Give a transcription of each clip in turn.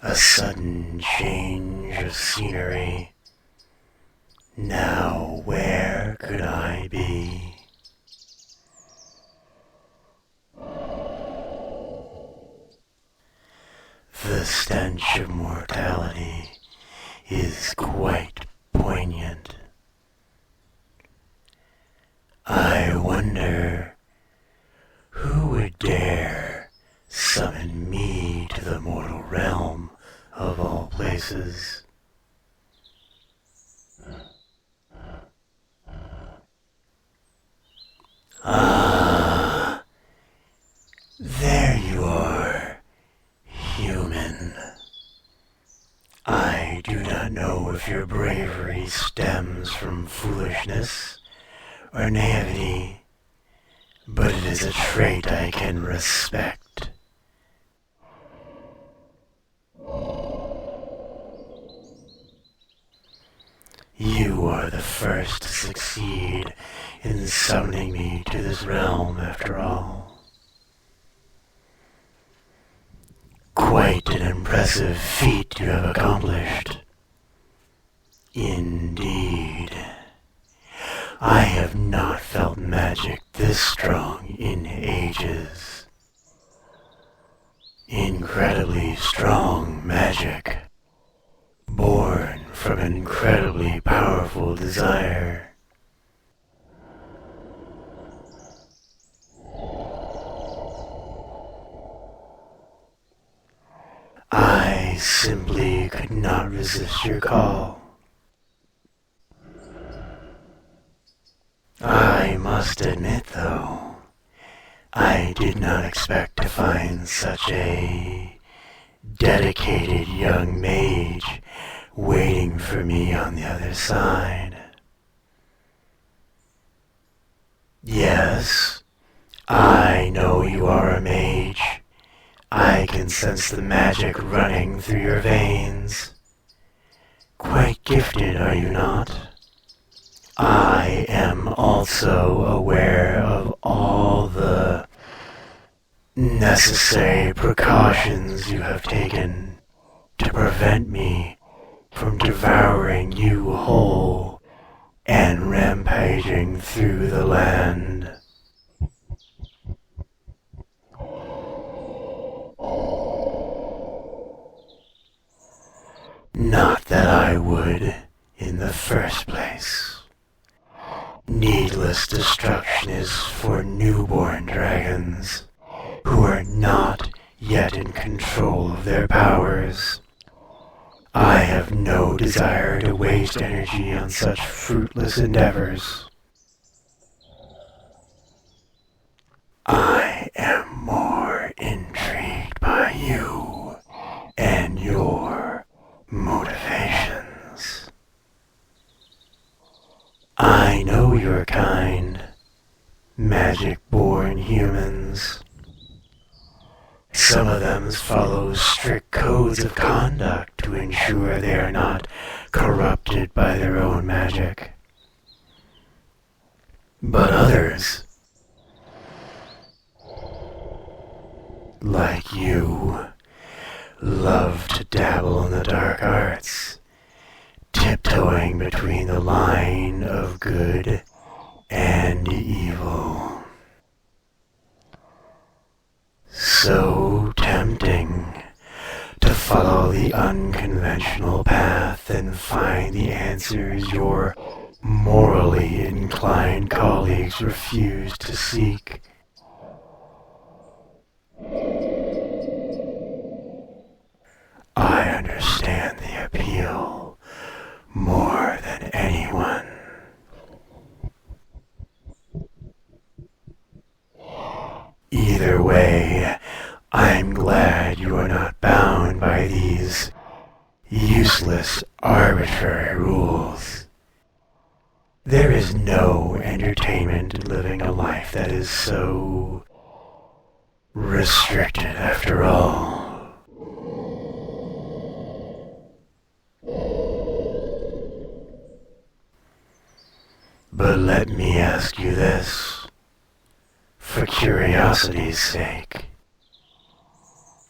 A sudden change of scenery. Now where could I be? The stench of mortality is quite poignant. I wonder who would dare summon me to the mortal realm of all places. Ah, there you are, human. I do not know if your bravery stems from foolishness or naivety, but it is a trait I can respect. You are the first to succeed in summoning me to this realm, after all. Quite an impressive feat you have accomplished. Indeed. I have not felt magic this strong in ages. Incredibly strong magic, born from an incredibly powerful desire. I simply could not resist your call. I must admit, though, I did not expect to find such a dedicated young mage waiting for me on the other side. Yes, I know you are a mage. I can sense the magic running through your veins. Quite gifted, are you not? I am also aware of all the necessary precautions you have taken to prevent me from devouring you whole and rampaging through the land. Not that I would in the first place. Needless destruction is for newborn dragons who are not yet in control of their powers. I have no desire to waste energy on such fruitless endeavors. I am more intrigued by you and your motivations. I know your kind, magic-born humans. Some of them follow strict codes of conduct to ensure they are not corrupted by their own magic. But others, like you, love to dabble in the dark arts, tiptoeing between the line of good and evil. So tempting to follow the unconventional path and find the answers your morally inclined colleagues refuse to seek. I understand the appeal more than anyone. Either way, I'm glad you are not bound by these useless, arbitrary rules. There is no entertainment in living a life that is so restricted after all. But let me ask you this, for curiosity's sake.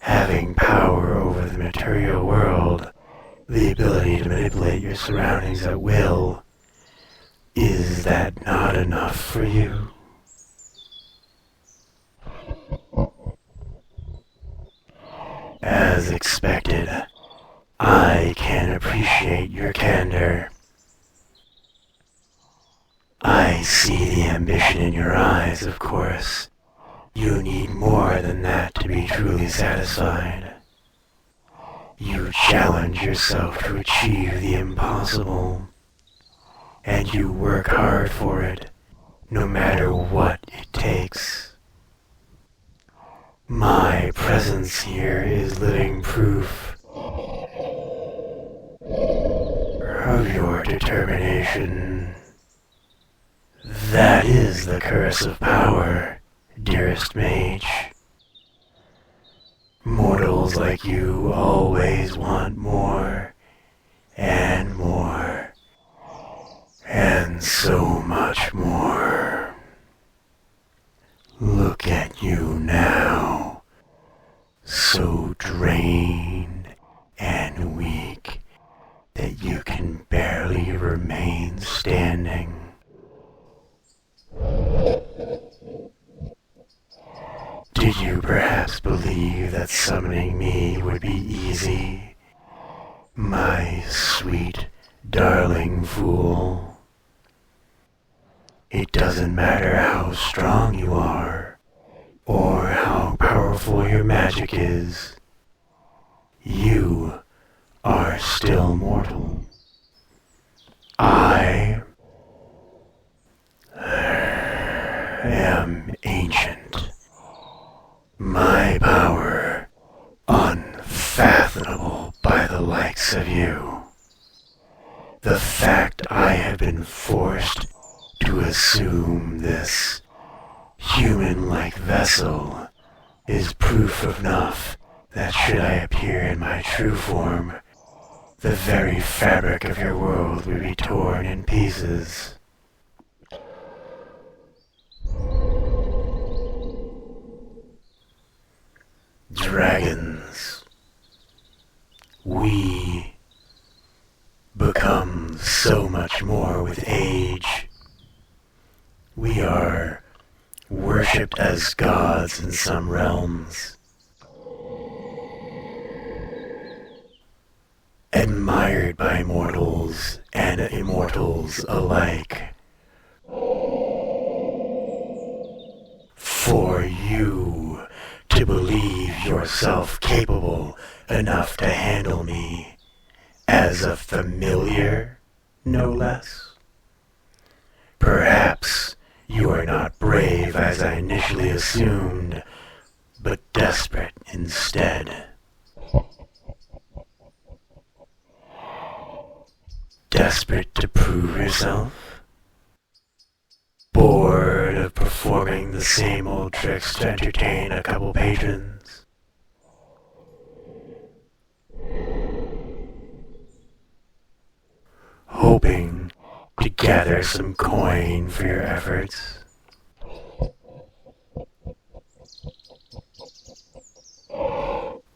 Having power over the material world, the ability to manipulate your surroundings at will, is that not enough for you? As expected, I can appreciate your candor. I see the ambition in your eyes, of course. You need more than that to be truly satisfied. You challenge yourself to achieve the impossible, and you work hard for it, no matter what it takes. My presence here is living proof of your determination. That is the curse of power, dearest mage. Mortals like you always want more, and more, and so much more. Look at you now, so drained and weak that you can barely remain standing. Did you perhaps believe that summoning me would be easy, my sweet, darling fool? It doesn't matter how strong you are, or how powerful your magic is. You are still mortal. I am ancient. My power unfathomable by the likes of you. The fact I have been forced to assume this human-like vessel is proof enough that should I appear in my true form, the very fabric of your world would be torn in pieces. Dragons, we become so much more with age. We are worshipped as gods in some realms, admired by mortals and immortals alike. For you to believe yourself capable enough to handle me as a familiar, no less. Perhaps you are not brave as I initially assumed, but desperate instead. Desperate to prove yourself? Bored of performing the same old tricks to entertain a couple patrons? Hoping to gather some coin for your efforts?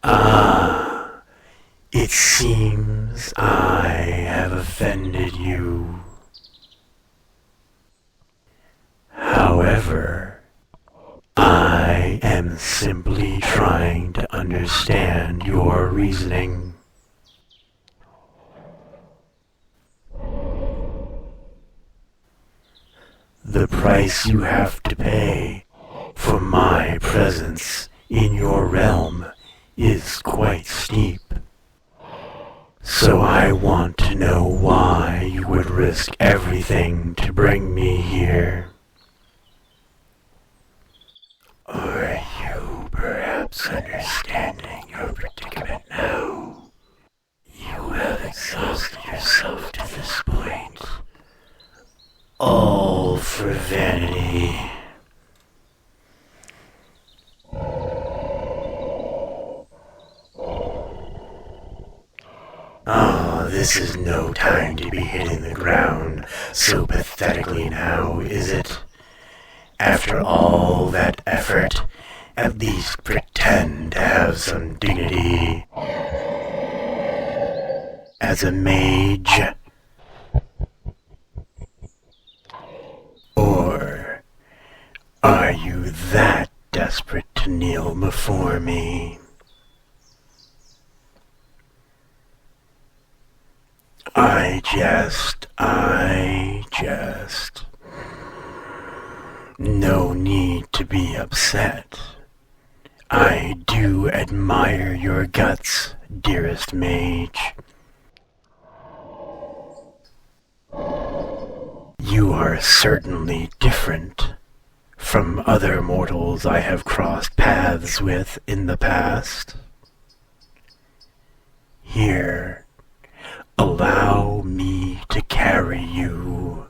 Ah, it seems I have offended you. However, I am simply trying to understand your reasoning. The price you have to pay for my presence in your realm is quite steep. So I want to know why you would risk everything to bring me here. Are you perhaps understanding your predicament now? You have exhausted yourself to this point. All for vanity. Oh, this is no time to be hitting the ground so pathetically now, is it? After all that effort At least pretend to have some dignity. As a mage? Or are you that desperate to kneel before me? I jest. No need to be upset. I do admire your guts, dearest mage. You are certainly different from other mortals I have crossed paths with in the past. Here, allow me to carry you.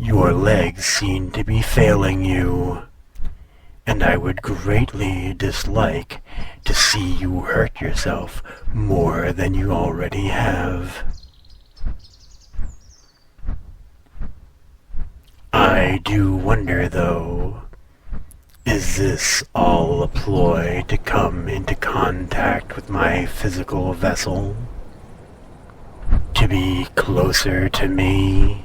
Your legs seem to be failing you, and I would greatly dislike to see you hurt yourself more than you already have. I do wonder, though, is this all a ploy to come into contact with my physical vessel? To be closer to me?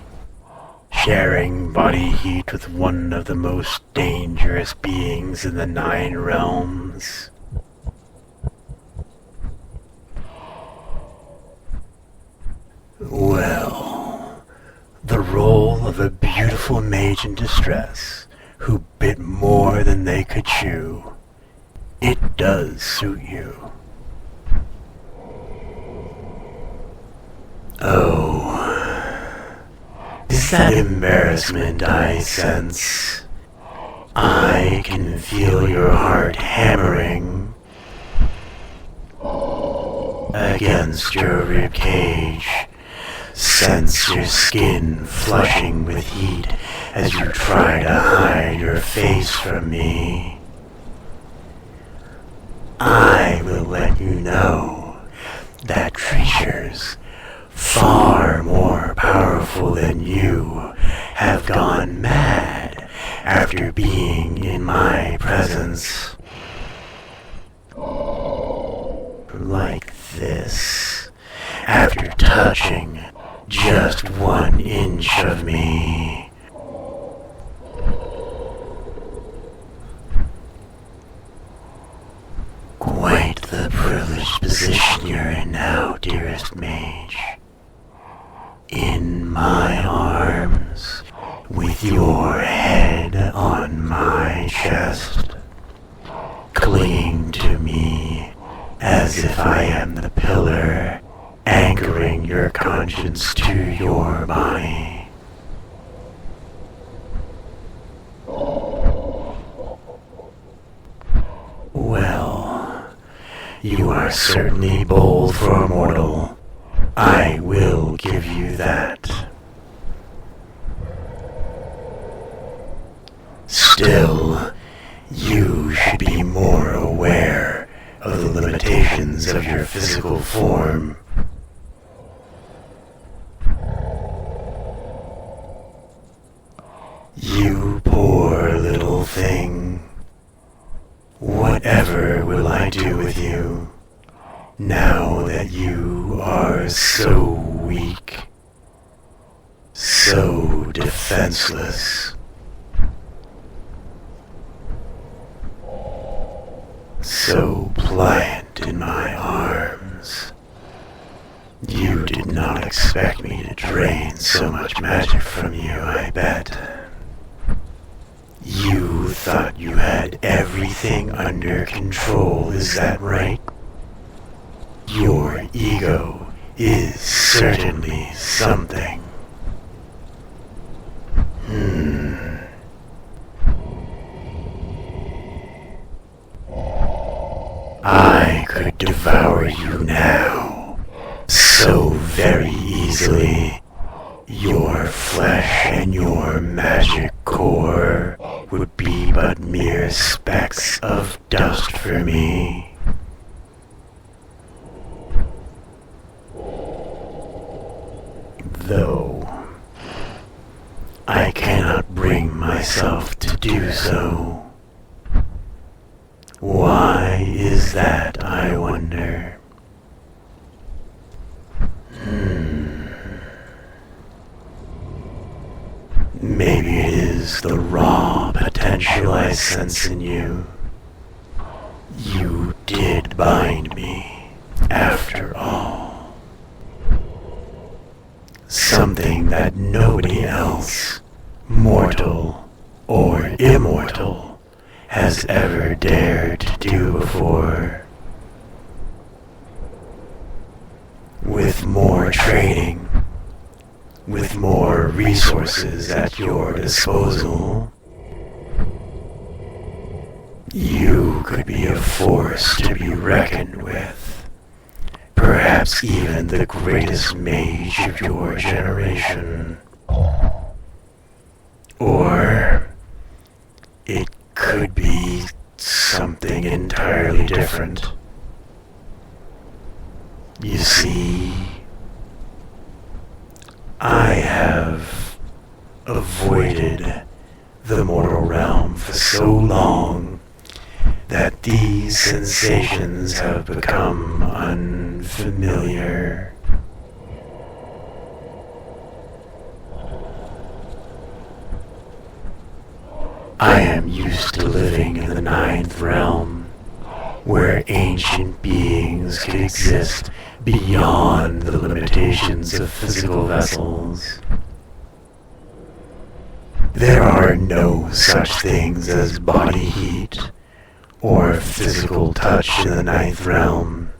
Sharing body heat with one of the most dangerous beings in the 9 realms? Well, the role of a beautiful mage in distress who bit more than they could chew, it does suit you. Oh, is that embarrassment I sense? I can feel your heart hammering against your ribcage. Sense your skin flushing with heat as you try to hide your face from me. I will let you know that creatures far more powerful than you have gone mad after being in my presence. Like this, after touching just 1 inch of me. Quite the privileged position you're in now, dearest mage. In my arms, with your head on my chest, clinging to me as if I am the pillar anchoring your conscience to your body. Well, you are certainly bold for a mortal. I will give you that. Still, you should be more aware of the limitations of your physical form. You poor little thing. Whatever will I do with you, now that you are so weak, so defenseless, so pliant in my arms? You did not expect me to drain so much magic from you, I bet. You thought you had everything under control, is that right? Your ego is certainly something. I could devour you now, so very easily. Your flesh and your magic core would be but mere specks of dust for me. Though I cannot bring myself to do so. Why is that, I wonder? Maybe it is the raw potential I sense in you. You did bind me, after all. Something that nobody else, mortal or immortal, has ever dared to do before. With more training, with more resources at your disposal, you could be a force to be reckoned with. Perhaps even the greatest mage of your generation. Or it could be something entirely different. You see, I have avoided the mortal realm for so long that these sensations have become unfamiliar. I am used to living in the ninth realm, where ancient beings could exist beyond the limitations of physical vessels. There are no such things as body heat or physical touch in the ninth realm.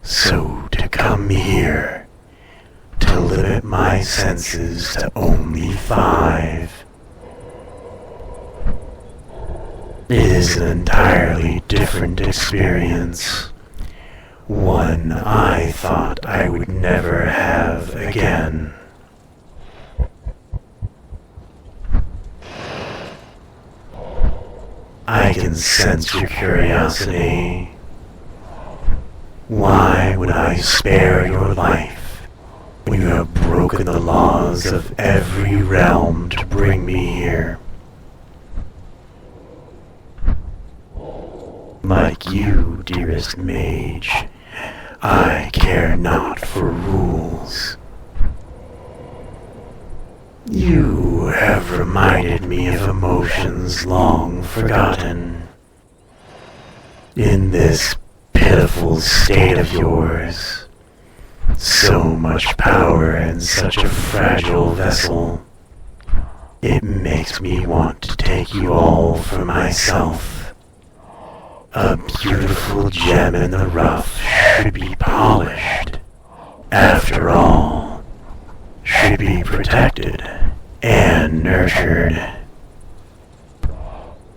So to come here, to limit my senses to only 5, it is an entirely different experience. One I thought I would never have again. I can sense your curiosity. Why would I spare your life when you have broken the laws of every realm to bring me here? Like you, dearest mage, I care not for rules. You have reminded me of emotions long forgotten. In this pitiful state of yours, so much power in such a fragile vessel, it makes me want to take you all for myself. A beautiful gem in the rough should be polished. After all, should be protected and nurtured.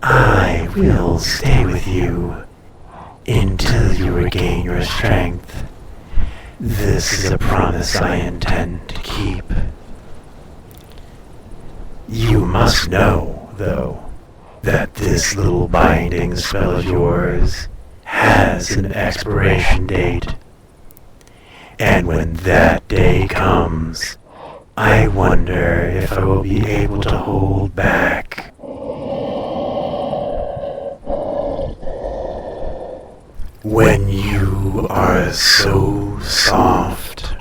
I will stay with you until you regain your strength. This is a promise I intend to keep. You must know, though, that this little binding spell of yours has an expiration date. And when that day comes, I wonder if I will be able to hold back. When you are so soft,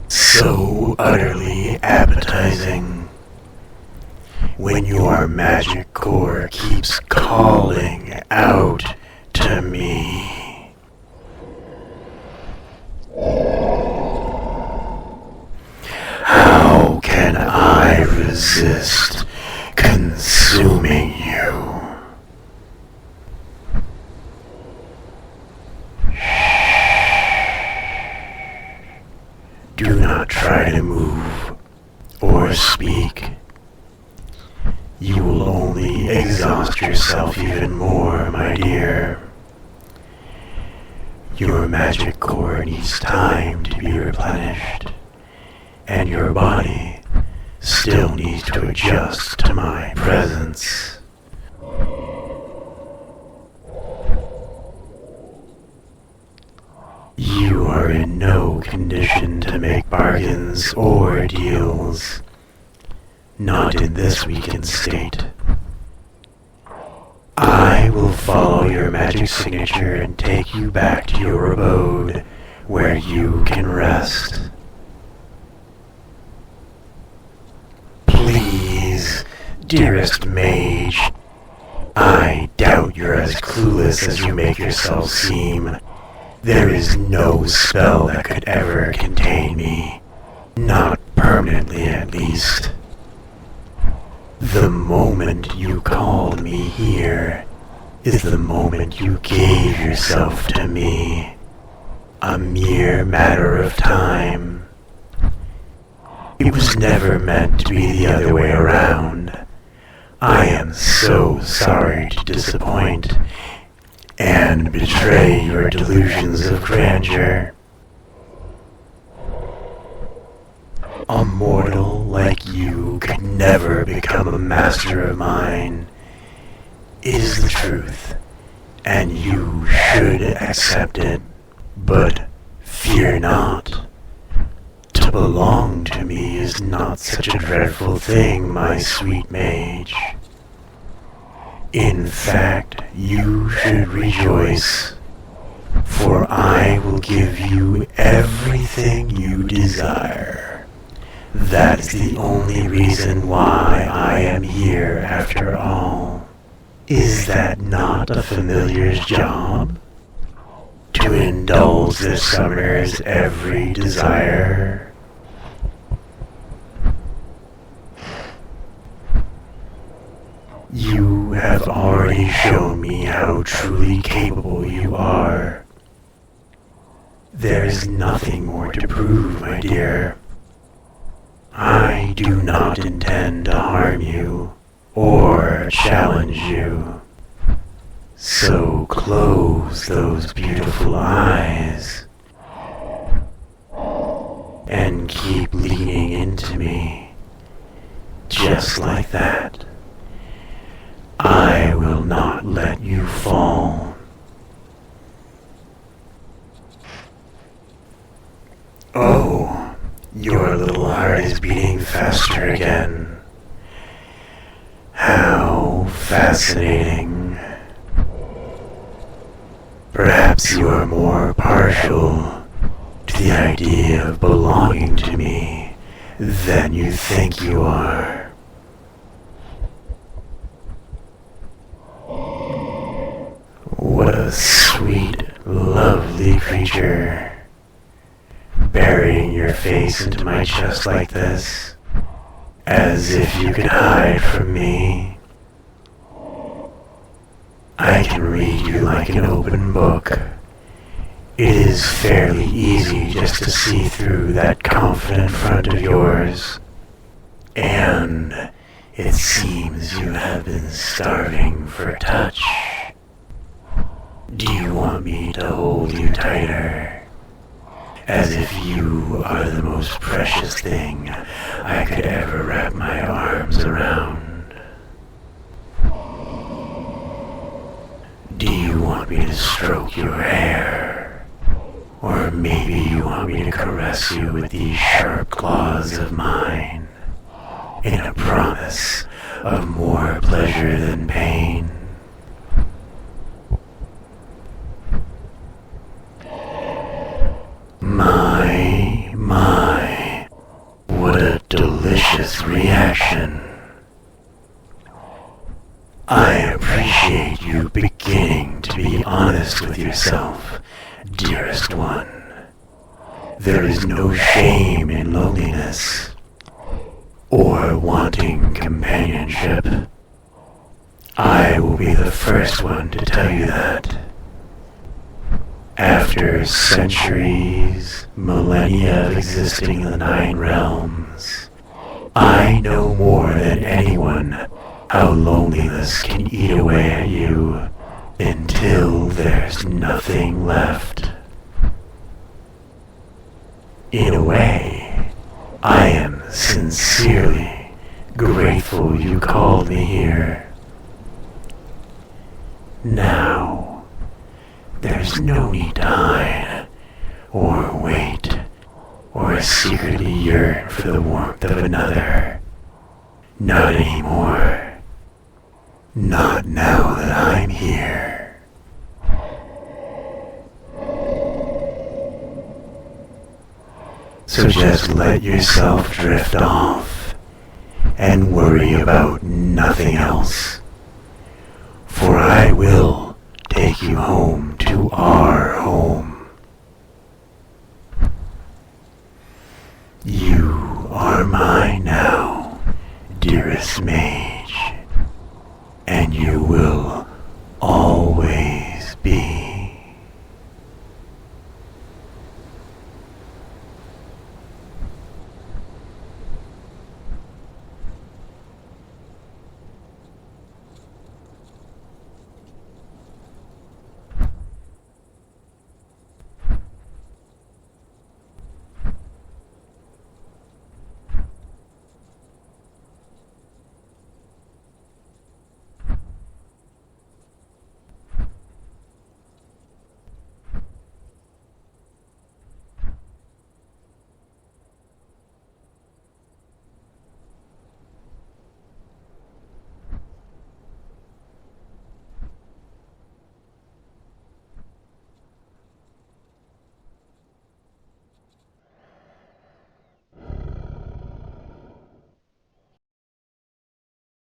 so utterly appetizing, when your magic core keeps calling out to me. How can I resist consuming you? Do not try to move or speak. You will only exhaust yourself even more, my dear. Your magic core needs time to be replenished, and your body still needs to adjust to my presence. You are in no condition to make bargains or deals. Not in this weakened state. I will follow your magic signature and take you back to your abode, where you can rest. Please, dearest mage, I doubt you're as clueless as you make yourself seem. There is no spell that could ever contain me. Not permanently, at least. The moment you called me here is the moment you gave yourself to me. A mere matter of time. It was never meant to be the other way around. I am so sorry to disappoint and betray your delusions of grandeur. A mortal like you could never become a master of mine. It is the truth, and you should accept it. But fear not. To belong to me is not such a dreadful thing, my sweet mage. In fact, you should rejoice, for I will give you everything you desire. That is the only reason why I am here after all. Is that not a familiar's job? To indulge the summoner's every desire? You have already shown me how truly capable you are. There is nothing more to prove, my dear. I do not intend to harm you or challenge you. So close those beautiful eyes and keep leaning into me, just like that. I will not let you fall. Oh, your little heart is beating faster again. How fascinating. Perhaps you are more partial to the idea of belonging to me than you think you are. What a sweet, lovely creature. Burying your face into my chest like this, as if you could hide from me. I can read you like an open book. It is fairly easy just to see through that confident front of yours. And it seems you have been starving for touch. Do you want me to hold you tighter? As if you are the most precious thing I could ever wrap my arms around. Do you want me to stroke your hair? Or maybe you want me to caress you with these sharp claws of mine, in a promise of more pleasure than pain? My, what a delicious reaction. I appreciate you beginning to be honest with yourself, dearest one. There is no shame in loneliness or wanting companionship. I will be the first one to tell you that. After centuries, millennia of existing in the 9 realms, I know more than anyone how loneliness can eat away at you until there's nothing left. In a way, I am sincerely grateful you called me here. Now, there's no need to hide, or wait, or secretly yearn for the warmth of another. Not anymore. Not now that I'm here. So just let yourself drift off and worry about nothing else. For I will take you home to our home. You are mine now, dearest Mage.